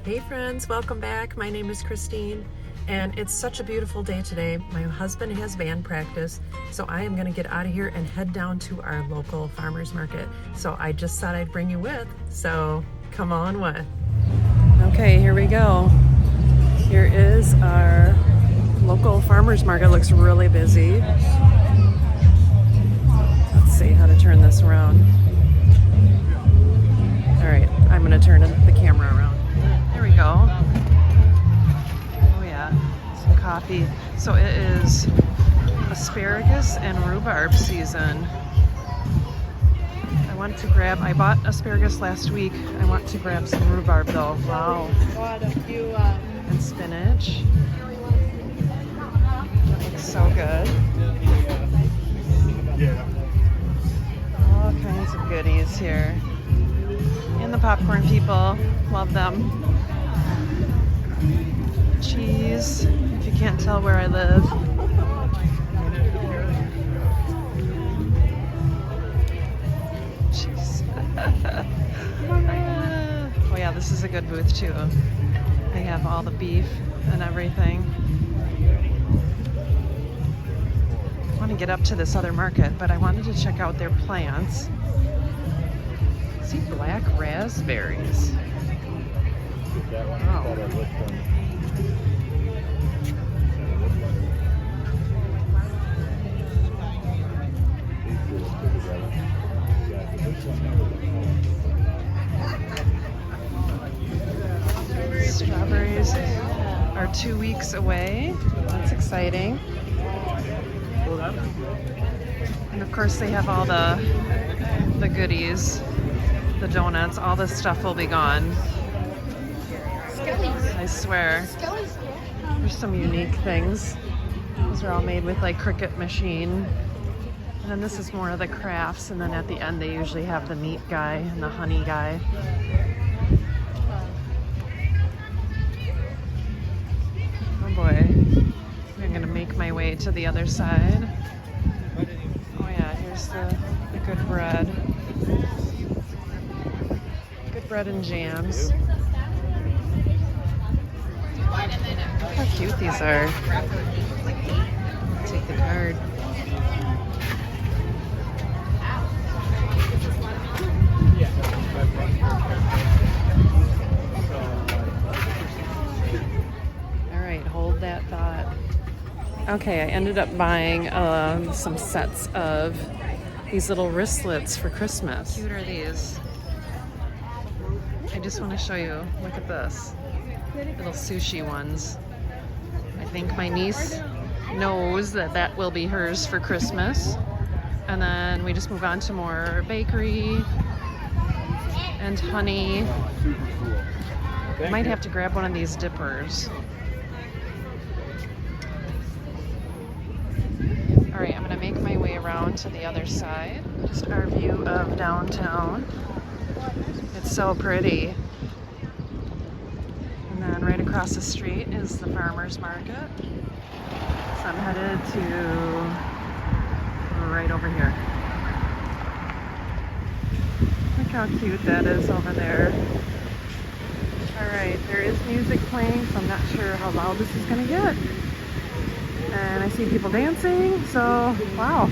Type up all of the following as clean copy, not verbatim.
Hey friends, welcome back. My name is Christine and it's such a beautiful day today. My husband has band practice, so I am gonna get out of here and head down to our local farmers market. So I just thought I'd bring you with, so come on with. Okay, here we go. Here is our local farmers market. Looks really busy. Let's see how to turn this around. All right, I'm gonna turn the camera around. There we go. Oh yeah, some coffee. So it is asparagus and rhubarb season. I bought asparagus last week. I want to grab some rhubarb though. Wow. And spinach. That looks so good. All kinds of goodies here. And the popcorn people, love them. Cheese, if you can't tell where I live. Cheese. Oh yeah, this is a good booth too. They have all the beef and everything. I want to get up to this other market, but I wanted to check out their plants. See black raspberries. Wow. Strawberries are 2 weeks away. That's exciting. And of course they have all the goodies. The donuts, all this stuff will be gone. I swear. There's some unique things. Those are all made with like Cricut machine. And then this is more of the crafts, and then at the end they usually have the meat guy and the honey guy. Oh boy. I'm gonna make my way to the other side. Oh yeah, here's the good bread. Bread and jams. Look how cute these are. I'll take the card. All right, hold that thought. Okay, I ended up buying some sets of these little wristlets for Christmas. How cute are these? I just want to show you, look at this, little sushi ones. I think my niece knows that will be hers for Christmas. And then we just move on to more bakery and honey. Might have to grab one of these dippers. All right, I'm gonna make my way around to the other side. Just our view of downtown. It's so pretty. And then right across the street is the farmer's market. So I'm headed to right over here. Look how cute that is over there. Alright, there is music playing, so I'm not sure how loud this is gonna get. And I see people dancing, so wow.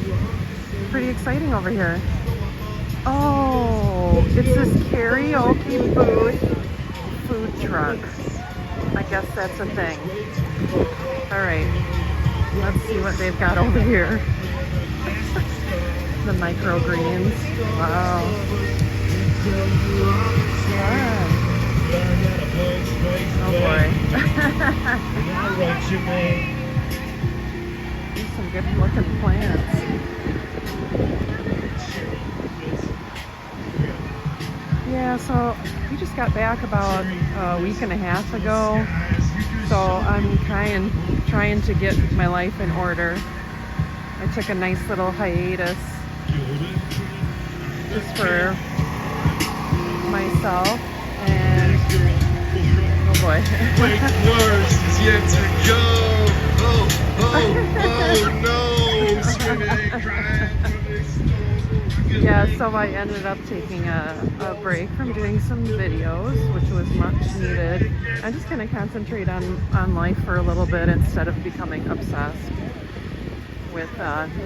Pretty exciting over here. Oh, it's this karaoke booth food trucks. I guess that's a thing. All right, let's see what they've got over here. The microgreens. Wow. Fun. Oh boy. There's some good looking plants. Yeah, so we just got back about a week and a half ago, so I'm trying to get my life in order. I took a nice little hiatus just for myself, and oh boy. Wait, worse is yet to go. Oh no, swimming, crying, Yeah, so I ended up taking a break from doing some videos, which was much needed. I just kind of concentrate on life for a little bit instead of becoming obsessed with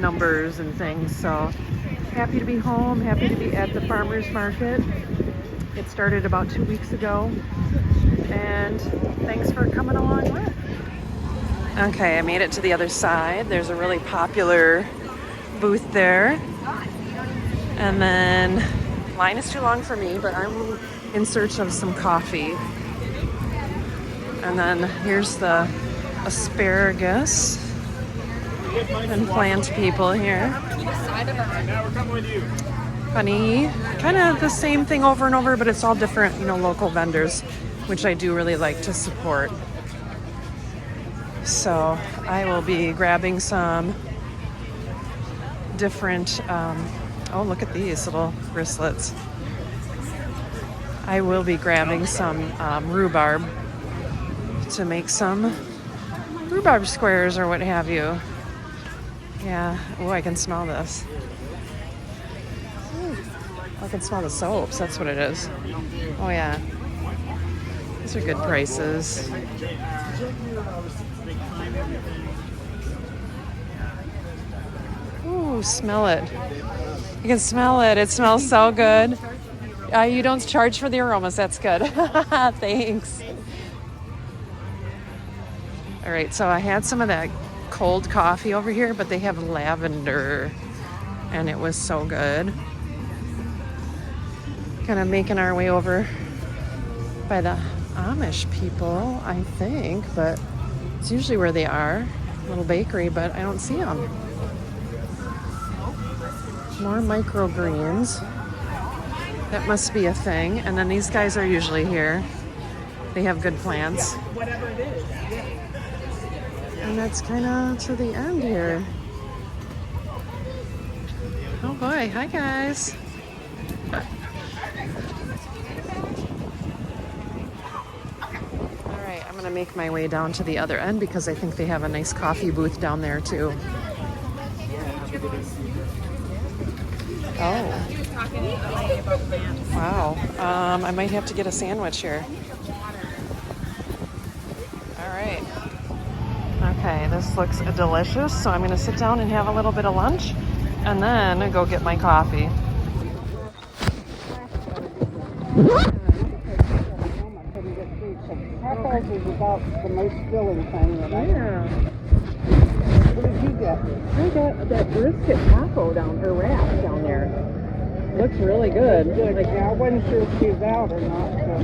numbers and things. So happy to be home, happy to be at the farmer's market. It started about 2 weeks ago, and thanks for coming along with. Okay, I made it to the other side. There's a really popular booth there. And then, line is too long for me, but I'm in search of some coffee. And then here's the asparagus and plant people here. Funny, kind of the same thing over and over, but it's all different, you know, local vendors, which I do really like to support. So I will be grabbing some different, oh, look at these little wristlets. I will be grabbing some rhubarb to make some rhubarb squares or what have you. Yeah, oh, I can smell this. Ooh, I can smell the soaps, that's what it is. Oh yeah, these are good prices. Ooh, smell it. You can smell it. It smells so good. You don't charge for the aromas. That's good. Thanks. All right, so I had some of that cold coffee over here, but they have lavender, and it was so good. Kind of making our way over by the Amish people, I think, but it's usually where they are. Little bakery, but I don't see them. More microgreens. That must be a thing. And then these guys are usually here. They have good plants. And that's kind of to the end here. Oh boy, hi guys. All right, I'm gonna make my way down to the other end because I think they have a nice coffee booth down there too. Oh. Wow. I might have to get a sandwich here. All right. Okay, this looks delicious. So I'm going to sit down and have a little bit of lunch and then go get my coffee. Tacos is about the most filling thing that I Yeah. What did you get? I got that brisket taco wrap down there. Looks really good. Good. Like, Yeah, I wasn't sure if she was out or not. So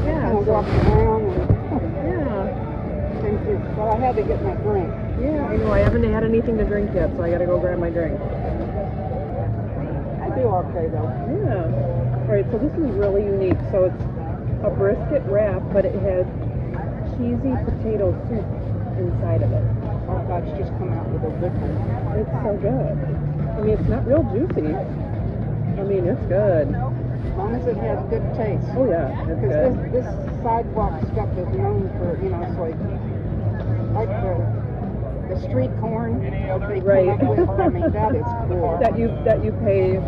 yeah. I So, walked around and yeah. well, I had to get my drink. Yeah, I know. I haven't had anything to drink yet, so I got to go grab my drink. I do okay though. Yeah. All right, so this is really unique. So it's a brisket wrap, but it has cheesy potato soup inside of it. Oh God, it's just come out with a good one. It's so good. I mean, it's not real juicy. I mean, it's good. As long as it has good taste. Oh yeah, it's Because good. this sidewalk stuff is known for, you know, it's like the street corn that they Right. come up with. I mean, that is cool. That you pay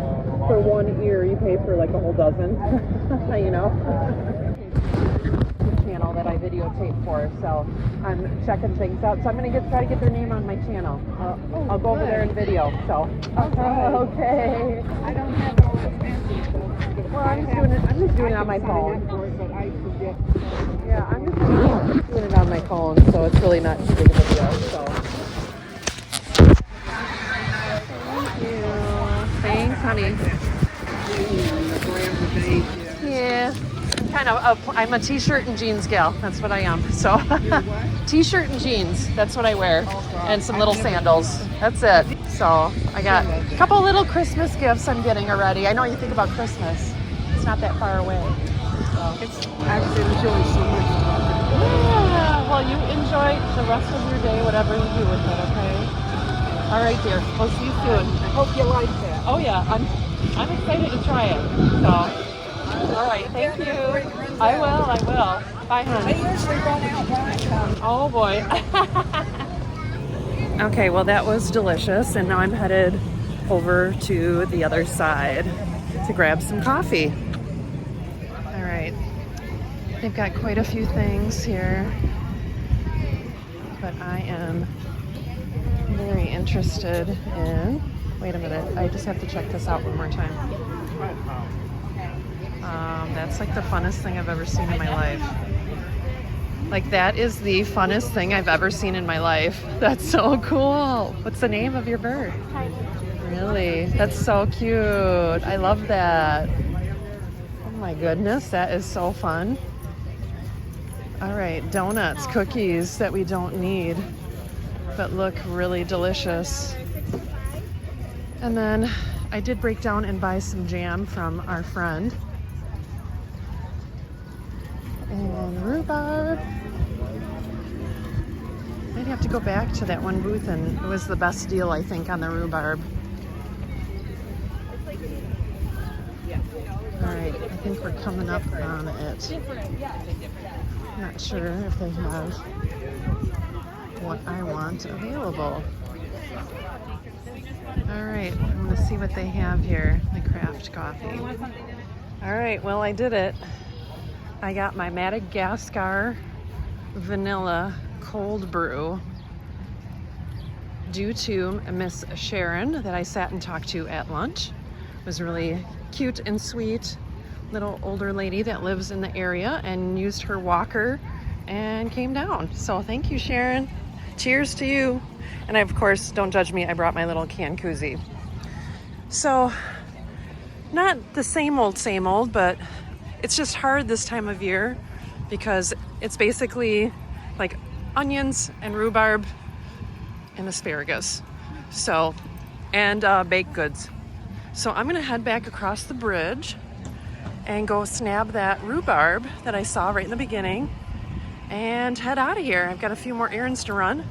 for one ear, you pay for like a whole dozen. You know. Channel that I videotape for, so I'm checking things out. So I'm gonna try to get their name on my channel. I'll go over there and video. So okay. I don't have all the fancy stuff. Well, I'm just doing it on my phone. But I forget. Yeah, I'm just doing it on my phone, so it's really not too big of a deal. So thank you. Thanks, honey. Yeah. I'm a t-shirt and jeans gal. That's what I am. So t-shirt and jeans. That's what I wear. And some little sandals. That's it. So I got a couple little Christmas gifts I'm getting already. I know you think about Christmas. It's not that far away. So. It's actually enjoying so much. Yeah. Well, you enjoy the rest of your day, whatever you do with it, okay? All right, dear. We'll see you soon. I hope you like that. Oh yeah, I'm excited to try it. So. All right, thank you. I will. Bye, honey. I usually run out when I come. Oh boy. Okay, well that was delicious, and now I'm headed over to the other side to grab some coffee. All right, they've got quite a few things here, but I am very interested in, wait a minute, I just have to check this out one more time. That's like the funnest thing I've ever seen in my life. Like, that is the funnest thing I've ever seen in my life. That's so cool. What's the name of your bird? Really? That's so cute. I love that. Oh my goodness, that is so fun. All right, donuts, cookies that we don't need, but look really delicious. And then I did break down and buy some jam from our friend. And rhubarb. I'd have to go back to that one booth, and it was the best deal, I think, on the rhubarb. All right, I think we're coming up on it. Not sure if they have what I want available. All right, I'm gonna see what they have here, the craft coffee. All right, well, I did it. I got my Madagascar vanilla cold brew due to Miss Sharon that I sat and talked to at lunch. It was really cute and sweet little older lady that lives in the area and used her walker and came down. So thank you, Sharon. Cheers to you. And I, of course, don't judge me, I brought my little can koozie. So not the same old, but it's just hard this time of year because it's basically like onions and rhubarb and asparagus. So, and baked goods. So I'm gonna head back across the bridge and go snab that rhubarb that I saw right in the beginning and head out of here. I've got a few more errands to run.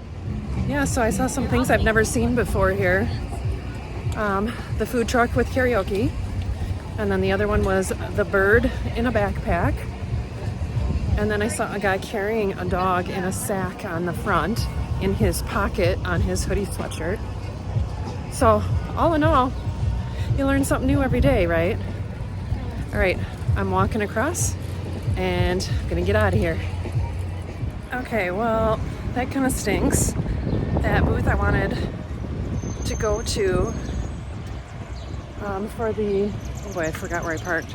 Yeah, so I saw some things I've never seen before here. The food truck with karaoke. And then the other one was the bird in a backpack. And then I saw a guy carrying a dog in a sack on the front in his pocket on his hoodie sweatshirt. So all in all, you learn something new every day, right? All right, I'm walking across and I'm gonna get out of here. Okay, well, that kind of stinks. That booth I wanted to go to for the, oh boy, I forgot where I parked.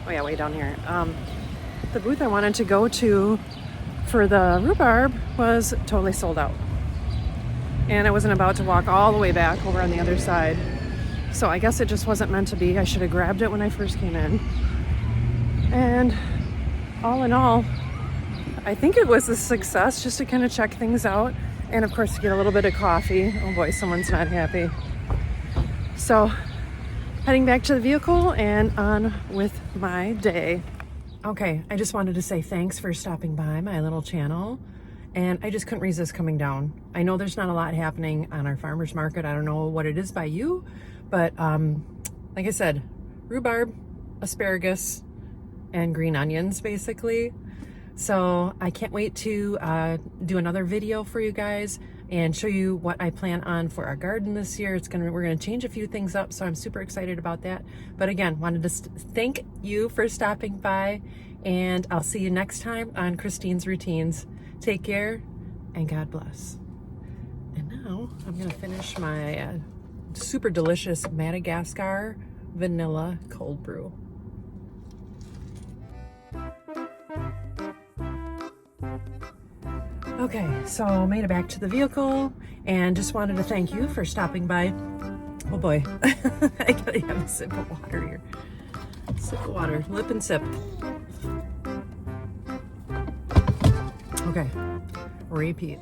Oh yeah, way down here. The booth I wanted to go to for the rhubarb was totally sold out. And I wasn't about to walk all the way back over on the other side. So I guess it just wasn't meant to be. I should have grabbed it when I first came in. And all in all, I think it was a success just to kind of check things out. And of course, to get a little bit of coffee. Oh boy, someone's not happy. So heading back to the vehicle and on with my day. Okay, I just wanted to say thanks for stopping by my little channel. And I just couldn't resist coming down. I know there's not a lot happening on our farmer's market. I don't know what it is by you, but like I said, rhubarb, asparagus, and green onions, basically. So I can't wait to do another video for you guys and show you what I plan on for our garden this year. We're gonna change a few things up, so I'm super excited about that. But again, wanted to thank you for stopping by, and I'll see you next time on Christine's Routines. Take care and God bless. And now I'm gonna finish my super delicious Madagascar vanilla cold brew. Okay, so made it back to the vehicle and just wanted to thank you for stopping by. Oh boy, I gotta have a sip of water here. Sip of water, lip and sip. Okay, repeat.